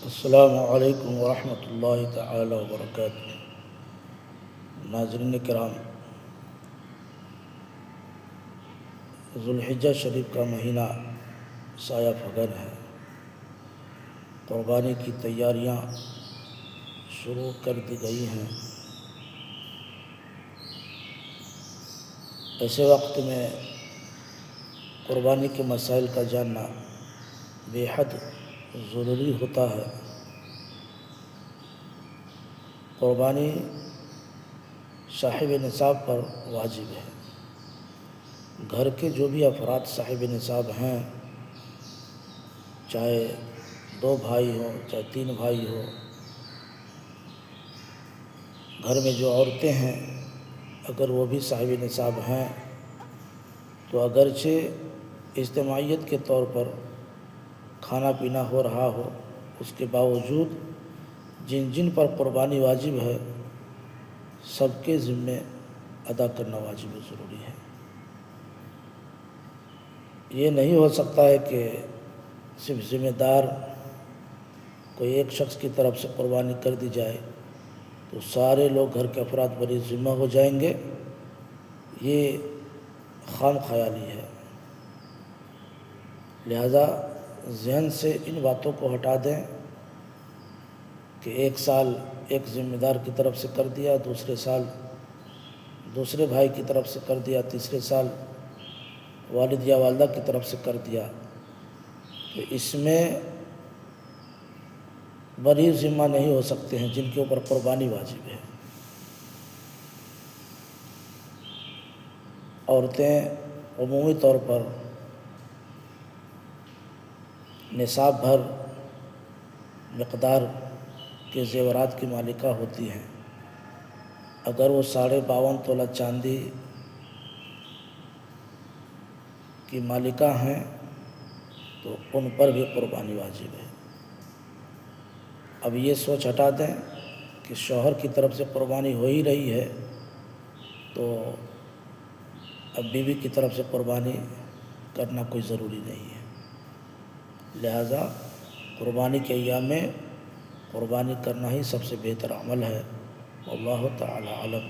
السلام علیکم ورحمۃ اللہ تعالی وبرکاتہ۔ ناظرین کرام، ذوالحجہ شریف کا مہینہ سایہ فگن ہے۔ قربانی کی تیاریاں شروع کر دی گئی ہیں۔ ایسے وقت میں قربانی کے مسائل کا جاننا بے حد ضروری ہوتا ہے۔ قربانی صاحب نصاب پر واجب ہے۔ گھر کے جو بھی افراد صاحب نصاب ہیں، چاہے 2 بھائی ہوں چاہے 3 بھائی ہوں، گھر میں جو عورتیں ہیں اگر وہ بھی صاحب نصاب ہیں تو اگرچہ اجتماعیت کے طور پر کھانا پینا ہو رہا ہو، اس کے باوجود جن جن پر قربانی واجب ہے سب کے ذمے ادا کرنا واجب و ضروری ہے۔ یہ نہیں ہو سکتا ہے کہ صرف ذمہ دار کوئی ایک شخص کی طرف سے قربانی کر دی جائے تو سارے لوگ گھر کے افراد بری ذمہ ہو جائیں گے۔ یہ خام خیالی ہے۔ لہذا ذہن سے ان باتوں کو ہٹا دیں کہ ایک سال ایک ذمہ دار کی طرف سے کر دیا، دوسرے سال دوسرے بھائی کی طرف سے کر دیا، تیسرے سال والد یا والدہ کی طرف سے کر دیا، تو اس میں بری ذمہ نہیں ہو سکتے ہیں جن کے اوپر قربانی واجب ہے۔ عورتیں عمومی طور پر نصاب بھر مقدار کے زیورات کی مالکہ ہوتی ہیں۔ اگر وہ 52.5 تولہ چاندی کی مالکہ ہیں تو ان پر بھی قربانی واجب ہے۔ اب یہ سوچ ہٹا دیں کہ شوہر کی طرف سے قربانی ہو ہی رہی ہے تو اب بیوی کی طرف سے قربانی کرنا کوئی ضروری نہیں ہے۔ لہذا قربانی کے ایام میں قربانی کرنا ہی سب سے بہتر عمل ہے۔ واللہ تعالی اعلم۔